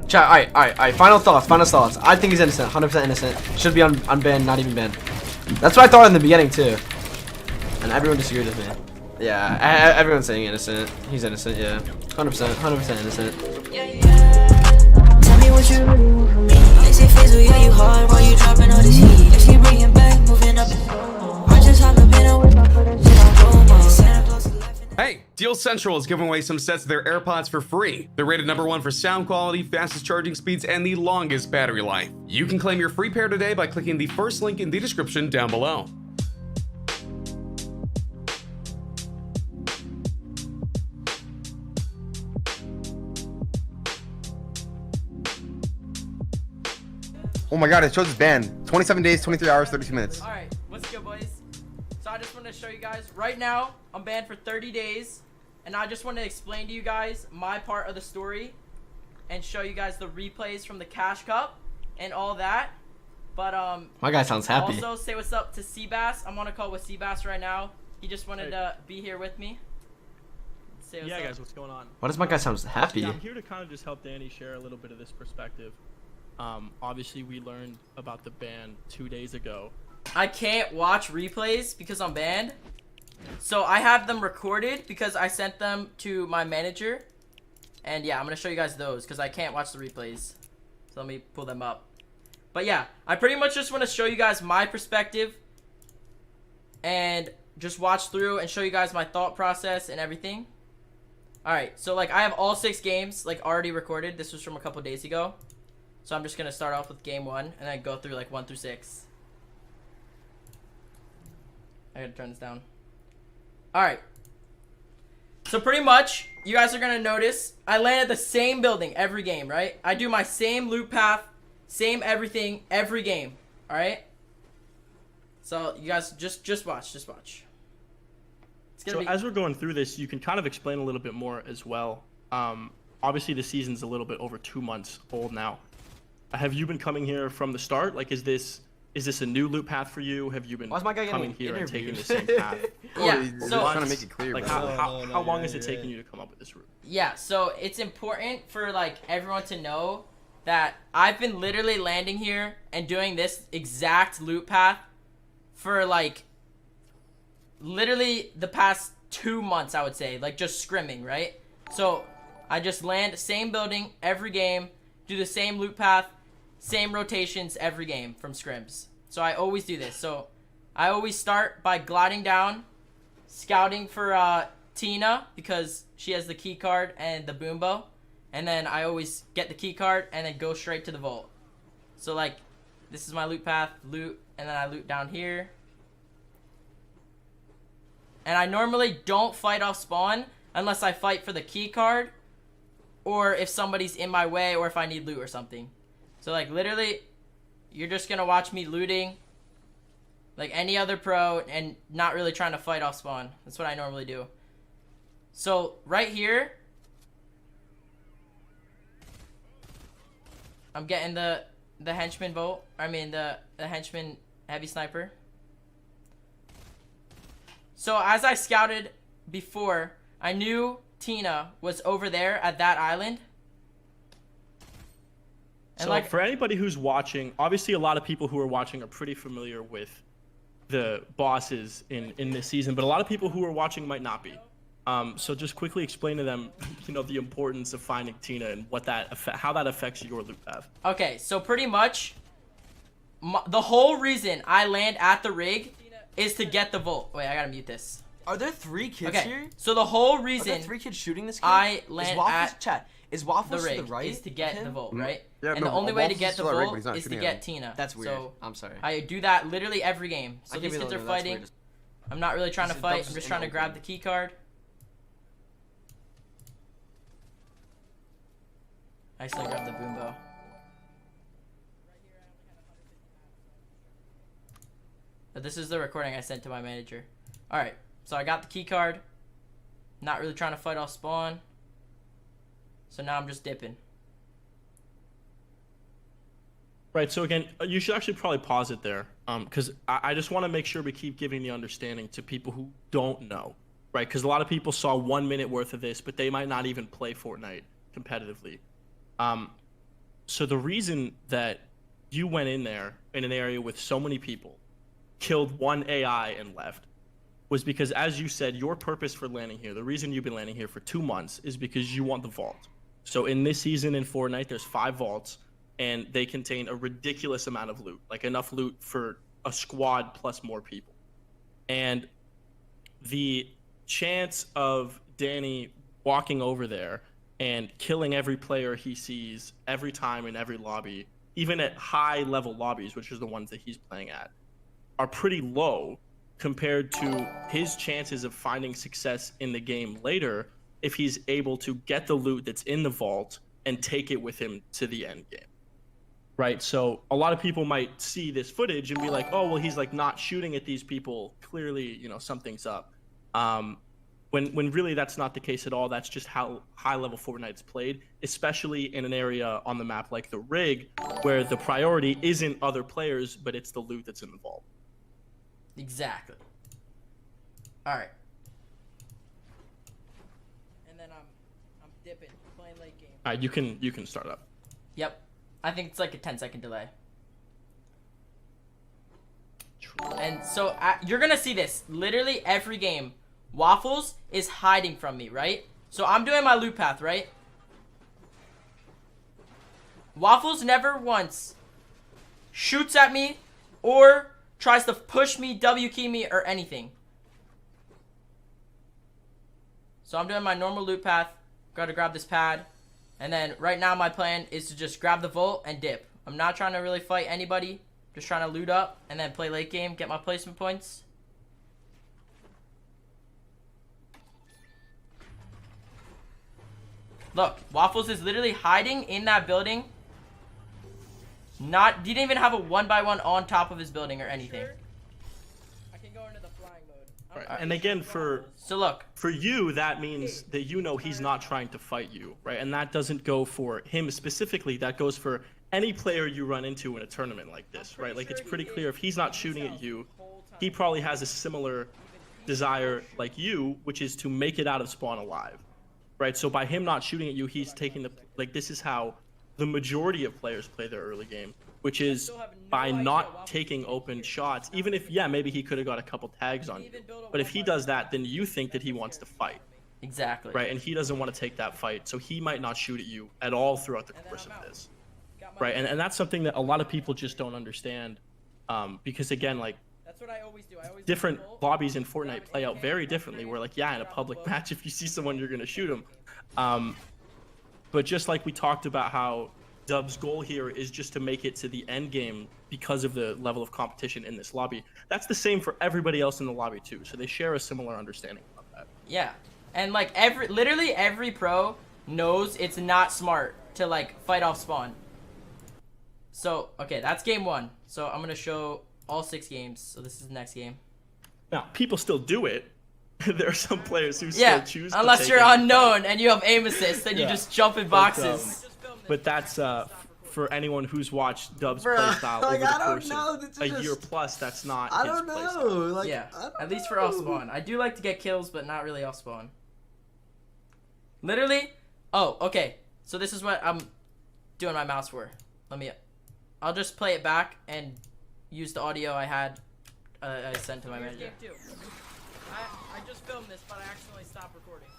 Chat, alright. Final thoughts. I think he's innocent, 100% innocent. Should be unbanned, not even banned. That's what I thought in the beginning too. And everyone disagreed with me. Yeah, everyone's saying innocent. He's innocent, yeah. 100% innocent. Tell me what you really want from me. They say FaZe will yeah, you hard while you dropping all this heat. If she bringing back, moving up. I just haven't been away from that shit on Roma. Santa Claus is laughing. Hey, Deal Central is giving away some sets of their AirPods for free. They're rated #1 for sound quality, fastest charging speeds, and the longest battery life. You can claim your free pair today by clicking the first link in the description down below. Oh my god, it shows it's banned. 27 days, 23 hours, 32 minutes. Alright, what's good, boys? So I just want to show you guys, right now, I'm banned for 30 days. And I just want to explain to you guys my part of the story. And show you guys the replays from the Cash Cup and all that. But, My guy sounds happy. Also, say what's up to Seabass. I'm on a call with Seabass right now. He just wanted to be here with me. Say what's up. Guys, what's going on? Why does my guy sound happy? Yeah, I'm here to kind of just help Danny share a little bit of this perspective. Obviously, we learned about the ban 2 days ago. I can't watch replays because I'm banned. So I have them recorded because I sent them to my manager. And yeah, I'm going to show you guys those because I can't watch the replays. So let me pull them up. But yeah, I pretty much just want to show you guys my perspective. And just watch through and show you guys my thought process and everything. Alright, so like I have all 6 games like already recorded. This was from a couple days ago. So I'm just going to start off with game 1 and then go through like 1 through 6. I gotta turn this down. Alright. So pretty much, you guys are gonna notice, I land at the same building every game, right? I do my same loop path, same everything, every game. Alright? So you guys just watch. It's gonna So as we're going through this, you can kind of explain a little bit more as well. Obviously the season's a little bit over 2 months old now. Have you been coming here from the start? Like, is this a new loop path for you? Have you been Why's my guy coming getting here and taking interviewed? the same path? Yeah, He's so trying to make it clear, Like, bro. how long is it taking you to come up with this route? yeah, so it's important for like everyone to know that I've been literally landing here and doing this exact loop path for like literally the past 2 months, I would say, like just scrimming, right? So I just land same building every game, do the same loop path, same rotations every game from scrims. So I always do this. So I always start by gliding down, scouting for Tina because she has the key card and the boom bow. And then I always get the key card and then go straight to the vault. So like this is my loot path, loot, and then I loot down here. And I normally don't fight off spawn unless I fight for the key card or if somebody's in my way or if I need loot or something. So like literally you're just gonna watch me looting like any other pro and not really trying to fight off spawn. That's what I normally do. So right here I'm getting the henchman bolt. I mean the henchman heavy sniper. So as I scouted before, I knew Tina was over there at that island. And So for anybody who's watching, obviously a lot of people who are watching are pretty familiar with the bosses in this season, but a lot of people who are watching might not be. So just quickly explain to them, the importance of finding Tina and how that affects your loop path. Okay, so pretty much, the whole reason I land at the rig is to get the vault. Wait, I gotta mute this. Are there 3 kids Okay, here? so the whole Are reason there 3 kids shooting this kid? I land at chat. Is Waffles the to the rig right is to get of the him? vault, right? Yeah, and no, the only way to Waffles get is the still at rig, but vault he's not is to shooting get at him. Tina. That's weird. So I'm sorry. I do that literally every game. So I these give you kids a are little bit, that's fighting. weird. I'm not really trying to This is fight. Dubs I'm just in trying to the grab open. the key card. I still grab the boom bow. But this is the recording I sent to my manager. Alright, so I got the key card. Not really trying to fight off spawn. So now I'm just dipping. Right, so again, you should actually probably pause it there, because I just want to make sure we keep giving the understanding to people who don't know, right? Because a lot of people saw 1 minute worth of this, but they might not even play Fortnite competitively. So the reason that you went in there in an area with so many people, killed one AI and left, was because, as you said, your purpose for landing here, the reason you've been landing here for 2 months, is because you want the vault. So in this season in Fortnite, there's 5 vaults, and they contain a ridiculous amount of loot, like enough loot for a squad plus more people. And the chance of Danny walking over there and killing every player he sees every time in every lobby, even at high level lobbies, which is the ones that he's playing at, are pretty low compared to his chances of finding success in the game later if he's able to get the loot that's in the vault and take it with him to the end game. Right? So a lot of people might see this footage and be like, oh, well, he's like not shooting at these people. Clearly, you know, something's up. When really that's not the case at all. That's just how high level Fortnite's played, especially in an area on the map like the rig, where the priority isn't other players, but it's the loot that's in the vault. Exactly. All right. And then I'm dipping, playing late game. All right, you can start up. Yep. I think it's like a 10-second delay. And so you're gonna see this literally every game. Waffles is hiding from me, right? So I'm doing my loot path, right? Waffles never once shoots at me or tries to push me, W key me, or anything. So I'm doing my normal loot path. Gotta grab this pad. And then right now my plan is to just grab the vault and dip. I'm not trying to really fight anybody. Just trying to loot up and then play late game, get my placement points. Look, Waffles is literally hiding in that building. He didn't even have a 1x1 on top of his building or anything. I can go into the flying mode. Right. And again, for you, that means that you know he's not trying to fight you, right? And that doesn't go for him specifically. That goes for any player you run into in a tournament like this, right? Like, it's pretty clear if he's not shooting at you, he probably has a similar desire like you, which is to make it out of spawn alive, right? So by him not shooting at you, he's taking this is how the majority of players play their early game, which is by not taking open shots. Even if, yeah, maybe he could have got a couple tags on you, but if he does that, then you think that he wants to fight. Exactly. Right, and he doesn't want to take that fight, so he might not shoot at you at all throughout the course of this. Right, and that's something that a lot of people just don't understand, because again, like, that's what I always do. different lobbies in Fortnite play out very differently, where like, yeah, in a public match, if you see someone, you're going to shoot them. But just like we talked about how Dub's goal here is just to make it to the end game because of the level of competition in this lobby, that's the same for everybody else in the lobby too, so they share a similar understanding about that. Yeah, and like literally every pro knows it's not smart to like fight off spawn. So, okay, that's game 1. So I'm going to show all 6 games. So this is the next game. Now, people still do it. There are some players who still choose to unless take you're it. unknown and you have aim assist, then you just jump in boxes. But that's for anyone who's watched Dub's playstyle over the course of a year plus. That's not his playstyle. Like, yeah, at least for off spawn. I do like to get kills, but not really off spawn. Literally. Oh, okay. So this is what I'm doing my mouse for. I'll just play it back and use the audio I had. I sent to my manager. Game 2. I just filmed this, but I accidentally stopped recording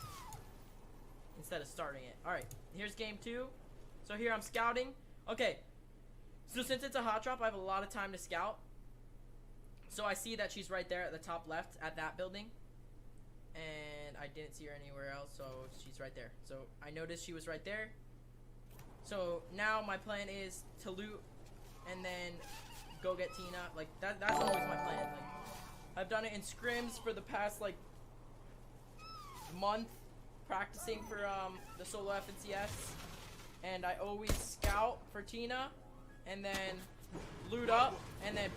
instead of starting it. All right, here's game 2. So here I'm scouting. Okay, so since it's a hot drop, I have a lot of time to scout. So I see that she's right there at the top left at that building, and I didn't see her anywhere else, so she's right there. So I noticed she was right there. So now my plan is to loot and then go get Tina. Like that's always my plan. Like, I've done it in scrims for the past like month, practicing for the solo FNCS, and I always scout for Tina and then loot up and then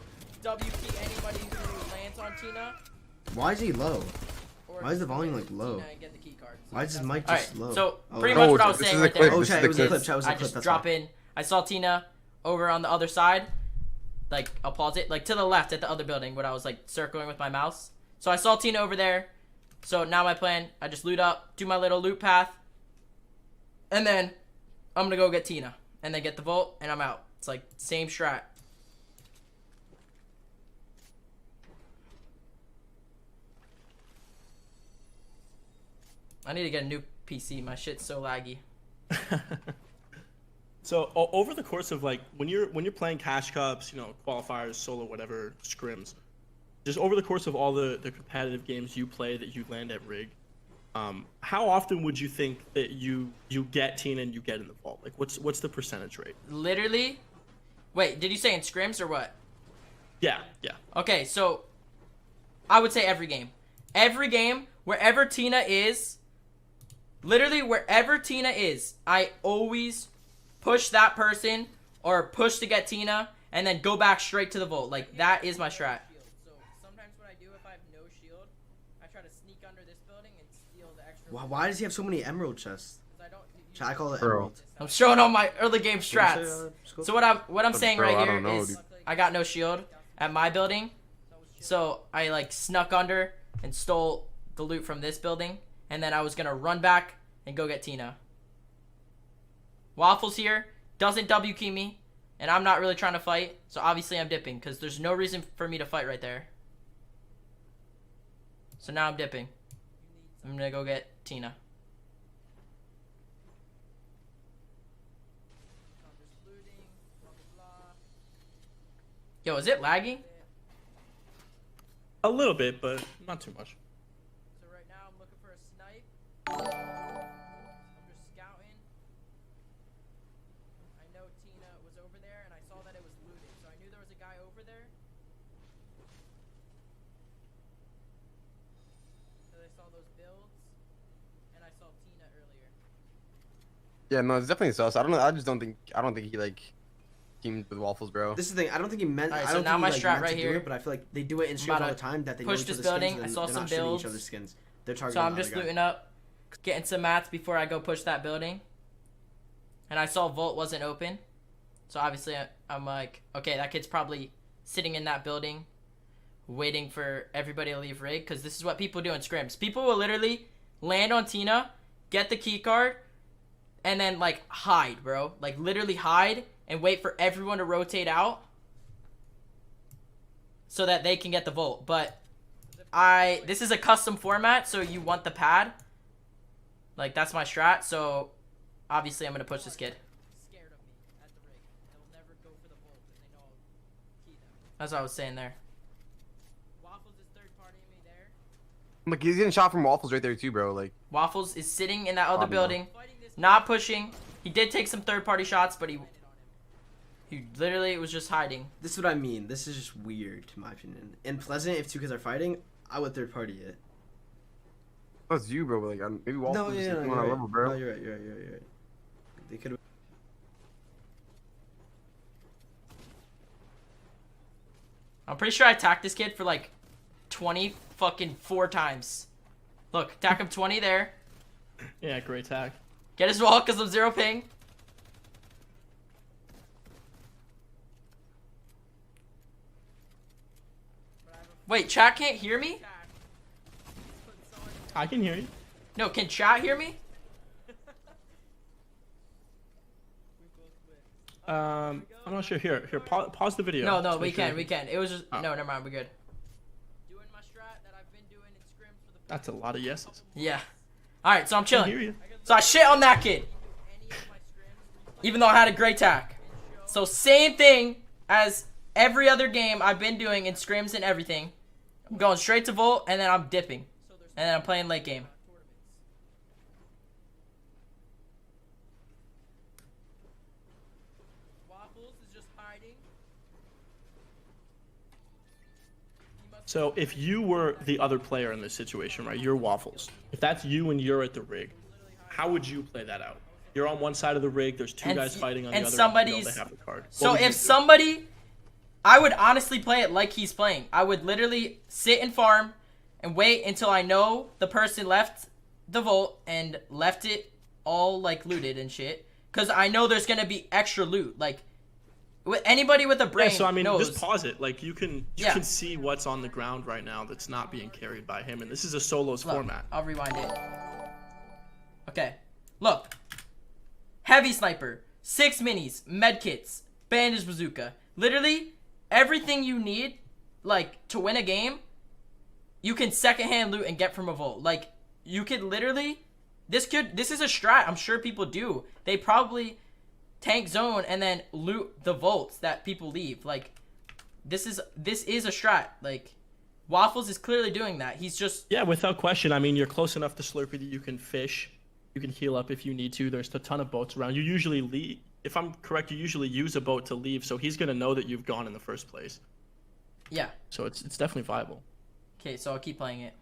W key anybody who lands on Tina. Why is he low? Why is the volume like low? Get the key card. So why is his mic just low? So pretty much what I was saying right there. Oh, chat, it was a clip. I just drop in. I saw Tina over on the other side. Like, I'll pause it. Like, to the left at the other building where I was, like, circling with my mouse. So I saw Tina over there. So now my plan, I just loot up, do my little loot path. And then I'm going to go get Tina. and then get the vault, and I'm out. It's like same strat. I need to get a new PC. My shit's so laggy. So over the course of like when you're playing cash cups, you know, qualifiers, solo, whatever, scrims, just over the course of all the competitive games you play that you land at rig, how often would you think that you get Tina and you get in the vault? Like what's the percentage rate? Literally, wait, did you say in scrims or what? Yeah. Okay, so I would say every game. Every game, wherever Tina is, literally wherever Tina is, I always push that person or push to get Tina and then go back straight to the vault. Like, that is my strat. So sometimes what I do if I have no shield, I try to sneak under this building and steal the extra. Why does he have so many emerald chests? Should I call it Bro. emerald? I'm showing all my early game strats. Scope? So what I'm saying Bro, right I here don't know, is dude. I got no shield at my building. So I like snuck under and stole the loot from this building, and then I was gonna run back and go get Tina. Waffles here doesn't W key me, and I'm not really trying to fight, so obviously I'm dipping because there's no reason for me to fight right there. So now I'm dipping. I'm gonna go get Tina. Yo, is it lagging? A little bit, but not too much. So right now I'm looking for a snipe. I'm just scouting. I know Tina was over there and I saw that it was looted. So I knew there was a guy over there. So I saw those builds and I saw Tina earlier. Yeah, no, it's definitely sus. I don't think he like teamed with Waffles, bro. This is the thing. I don't think he meant. Alright, I so don't now think my he, like, strat meant right to do here. it, but I feel like they do it in streams about all to the time that they push know each this other's skins, building. and I then saw they're some not shooting builds. each other's skins. They're targeting. So I'm the just other guy. looting up, getting some mats before I go push that building. And I saw Vault wasn't open. So obviously I'm like, okay, that kid's probably sitting in that building waiting for everybody to leave rig, because this is what people do in scrims. People will literally land on Tina, get the key card, and then like hide, bro. Like literally hide and wait for everyone to rotate out so that they can get the Vault. But this is a custom format, so you want the pad. Like, that's my strat, so obviously I'm gonna push this kid. Scared of me at the rig. They'll never go for the Vault because they know I'll key them. That's what I was saying there. Waffles is third partying me there. Look, he's getting shot from Waffles right there too, bro. Like, Waffles is sitting in that other no. building, not pushing. He did take some third party shots, but he literally was just hiding. This is what I mean. This is just weird, in my opinion. In Pleasant, if two kids are fighting, I would third party it. that's you, bro. Like, maybe Waffles No, is yeah, on you're our right. level, bro. No, you're right. You're right. They could. I'm pretty sure I attacked this kid for like 20 fucking 4 times. Look, attack him 20 there. Yeah, great tag. Get his wall because I'm 0 ping. Wait, chat can't hear me? I can hear you. No, can chat hear me? I'm not sure. Here, pause the video. No, to we make sure. can. It was just Oh. no, never mind. We're good. That's a lot of yeses. Yeah. All right, so I'm I hear chilling. you. So I shit on that kid, even though I had a great tack. So same thing as every other game I've been doing in scrims and everything. I'm going straight to Volt, and then I'm dipping, and then I'm playing late game. Waffles is just hiding. So if you were the other player in this situation, right? You're Waffles. If that's you and you're at the rig, how would you play that out? You're on one side of the rig. There's two And guys fighting on the and other. somebody's- They have the card. What So would you if do? somebody, I would honestly play it like he's playing. I would literally sit and farm and wait until I know the person left the Vault and left it all like looted and shit. Cause I know there's gonna be extra loot. Like, anybody with a brain Yeah, so I mean, knows. just pause it. Like you can Yeah. see what's on the ground right now that's not being carried by him, and this is a solos Look, format. I'll rewind it. Okay, look. Heavy sniper. 6 minis, medkits, bandage bazooka. Literally, everything you need, like, to win a game, you can secondhand loot and get from a vault. Like, you could literally... This is a strat I'm sure people do. They probably tank zone and then loot the vaults that people leave. Like, this is a strat. Like, Waffles is clearly doing that. He's just... Yeah, without question. I mean, you're close enough to Slurpee that you can fish. You can heal up if you need to. There's a ton of boats around. You usually leave... If I'm correct, you usually use a boat to leave, so he's going to know that you've gone in the first place. Yeah. So it's definitely viable. Okay, so I'll keep playing it.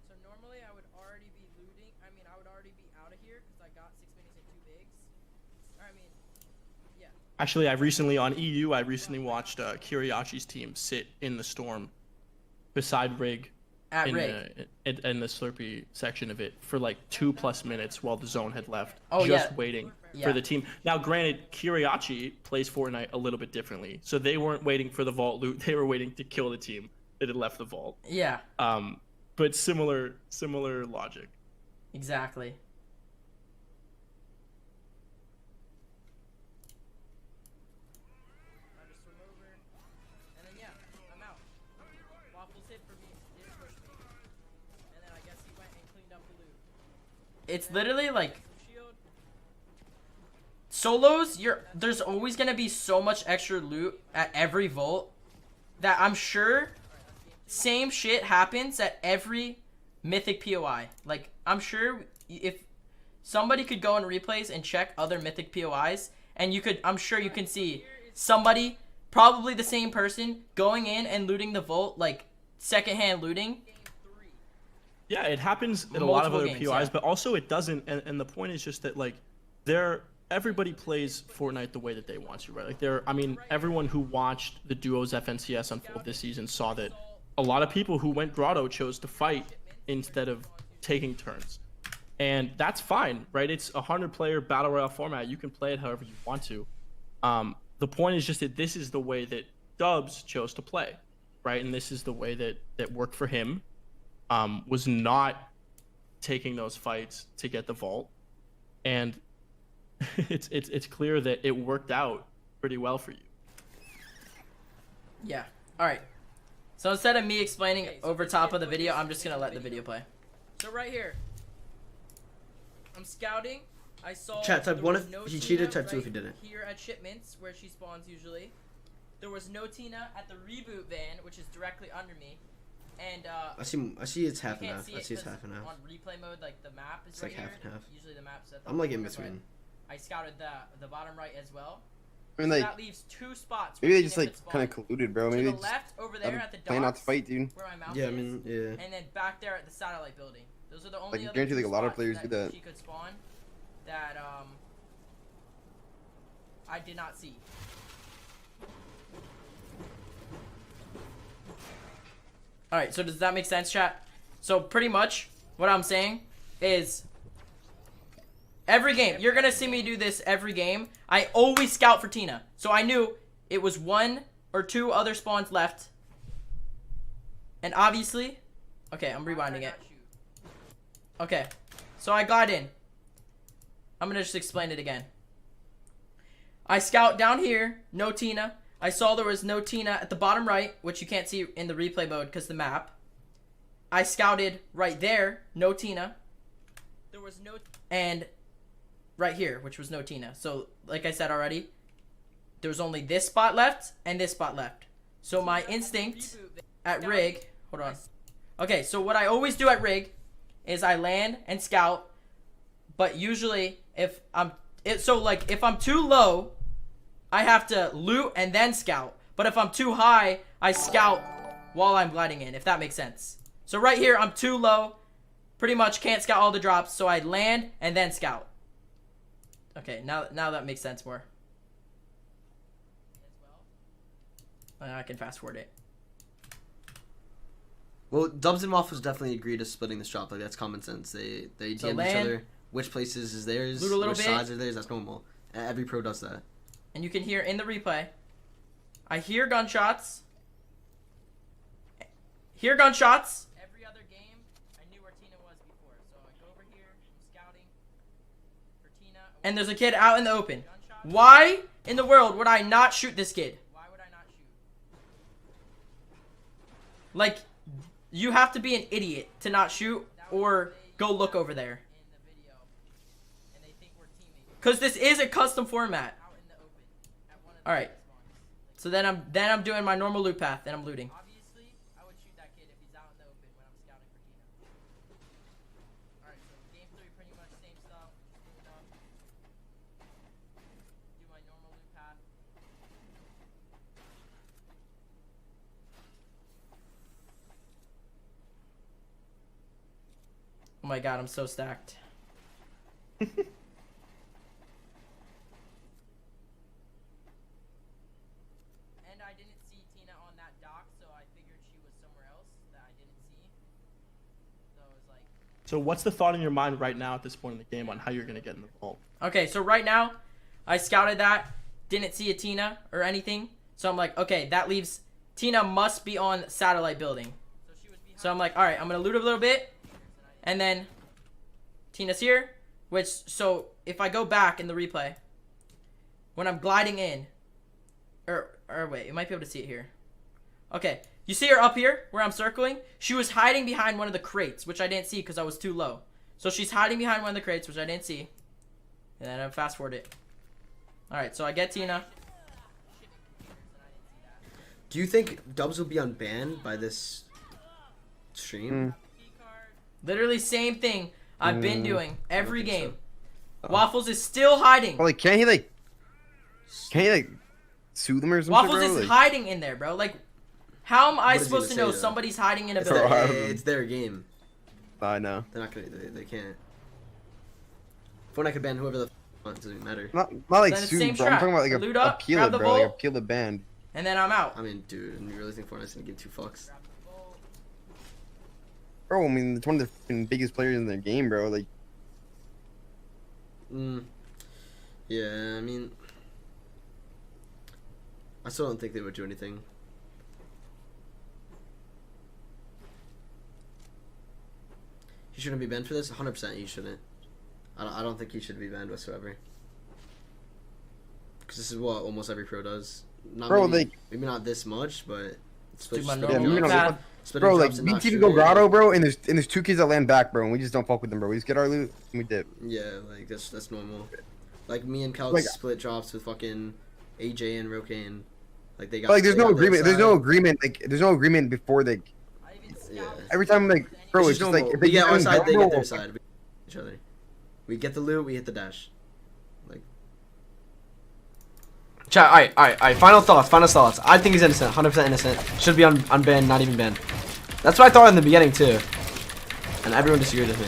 So normally I would already be looting. I mean, I would already be out of here because I got 6 minis and 2 bigs. I mean, yeah. Actually, I recently watched Kiriachi's team sit in the storm beside Rig At in Rig. in the Slurpee section of it for like 2+ minutes while the zone had left, Oh, just yeah. waiting Yeah. for the team. Now, granted, Kiriachi plays Fortnite a little bit differently, so they weren't waiting for the vault loot; they were waiting to kill the team that had left the vault. Yeah, But similar logic. exactly. I just swim over, and then yeah, I'm out. Waffles hit for me, didn't push me, and then I guess he went and cleaned up the loot. It's literally like solos. There's always gonna be so much extra loot at every vault that I'm sure same shit happens at every mythic POI. Like, I'm sure if somebody could go in replays and check other mythic POIs, and I'm sure you can see somebody, probably the same person, going in and looting the vault, like secondhand looting. Yeah, it happens in a lot of Multiple other games, POIs, yeah. but also it doesn't. And the point is just that, like, everybody plays Fortnite the way that they want to, right? Like, I mean, everyone who watched the duos FNCS unfold this season saw that a lot of people who went Grotto chose to fight instead of taking turns. And that's fine, right? It's a 100-player battle royale format. You can play it however you want to. The point is just that this is the way that Dubs chose to play, right? And this is the way that worked for him. Was not taking those fights to get the vault, and it's clear that it worked out pretty well for you. Yeah. All right. So instead of me explaining over top of the video, I'm just gonna let the video play. So right here, I'm scouting. I saw. Chat, type there 1 was if no he Tina cheated, type 2 if he right didn't. Here at shipments, where she spawns usually, there was no Tina at the reboot van, which is directly under me, and I see it's half you and can't half. see I it see it's 'cause half and half. on replay mode, like the map is It's right like half here. and half. Usually the map's at the I'm like in corner, but between. I scouted the bottom right as well. I mean, So like, that leaves 2 spots. maybe where they just Tina like could kind of spawn. colluded, bro. Maybe To they the just left over there at the plan not to docks, fight, dude. where my mouse Yeah, I is, mean, yeah. and then back there at the satellite building. Those are the only Like, other guarantee, 2 like, a lot of spots players do that. she could spawn that I did not see. All right, so does that make sense, chat? So pretty much what I'm saying is every game, you're gonna see me do this every game. I always scout for Tina, so I knew it was 1 or 2 other spawns left, and obviously, okay, I'm rewinding it. Okay, so I got in. I'm gonna just explain it again. I scout down here, no Tina. I saw there was no Tina at the bottom right, which you can't see in the replay mode because the map. I scouted right there, no Tina. There was no, and right here, which was no Tina. So, like I said already, there was only this spot left and this spot left. So my instinct at Rig, hold on. Okay, so what I always do at Rig is I land and scout, but usually if I'm too low, I have to loot and then scout. But if I'm too high, I scout while I'm gliding in, if that makes sense. So right here, I'm too low, pretty much can't scout all the drops, so I land and then scout. Okay, now that makes sense more. I can fast forward it. Well, Dubs and Waffles definitely agree to splitting this drop. Like, that's common sense. They So DM each land, other. Which places is theirs? loot a little which bit. sides are theirs? That's normal. Every pro does that. And you can hear in the replay, I hear gunshots. Hear gunshots. Every other game, I knew where Tina was before. So I go over here, I'm scouting. and there's a kid out in the open. Why in the world would I not shoot this kid? Like, you have to be an idiot to not shoot or go look over there. Cause this is a custom format. All right. So then I'm doing my normal loot path and I'm looting. Obviously, I would shoot that kid if he's out in the open when I'm scouting for Tina. All right. So game 3, pretty much same stuff. Do my normal loot path. Oh my god, I'm so stacked. So what's the thought in your mind right now at this point in the game on how you're going to get in the vault? Okay, so right now, I scouted that, didn't see a Tina or anything. So I'm like, okay, that leaves, Tina must be on satellite building. So I'm like, all right, I'm going to loot a little bit. And then Tina's here, which, so if I go back in the replay, when I'm gliding in, or wait, you might be able to see it here. Okay. You see her up here, where I'm circling? She was hiding behind one of the crates, which I didn't see because I was too low. So she's hiding behind one of the crates, which I didn't see. And then I fast forward it. Alright, so I get Tina. Do you think Dubs will be unbanned by this stream? Literally same thing I've been doing every game. So. Waffles is still hiding. Well, like, can't he sue them or something? Waffles is hiding in there, bro. Like, how am I supposed to know somebody's hiding in a building? It's their game. I know. They're not gonna. They can't. Fortnite could ban whoever the wants. Doesn't matter. Not like sue, bro. I'm talking about like appeal it, bro. Like appeal the ban. And then I'm out. I mean, dude, you really think Fortnite's gonna give 2 fucks? Bro, I mean, it's one of the biggest players in the game, bro. Like. Yeah, I mean, I still don't think they would do anything. He shouldn't be banned for this? 100% he shouldn't. I don't think he should be banned whatsoever. Because this is what almost every pro does. Not bro, maybe not this much, but... Bro, like, we team go grotto, bro, and there's 2 kids that land back, bro, and we just don't fuck with them, bro. We just get our loot, and we dip. Yeah, like, that's normal. Like, me and Cal like, split drops with fucking AJ and Rokane. Like, they got... Like, there's no agreement. There's no agreement. Like, there's no agreement before, like... Yeah. Every time, like, bro, it's just like... If we get our side, they get their side. We each other. We get the loot, we hit the dash. Like... Chat, alright. Final thoughts. I think he's innocent. 100% innocent. Should be unbanned, not even banned. That's what I thought in the beginning, too. And everyone disagreed with me.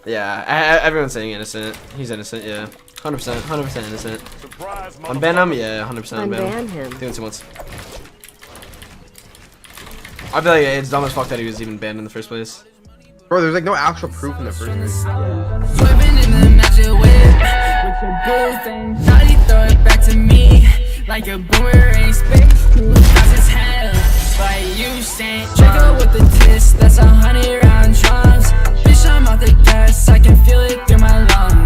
Yeah, everyone's saying innocent. He's innocent, yeah. 100% innocent. Unban him? Yeah, 100% unban him. Doing 2 months. I feel like it's dumb as fuck that he was even banned in the first place. Bro, there's like no actual proof in the first place. Swerving in the magic whip with your boo thing. Thought he throw it back to me like a boomerang. Space cause it's hell. But you saying Draco with the twist, that's 100 round drums. Bitch, I'm out the gas, I can feel it through my lungs.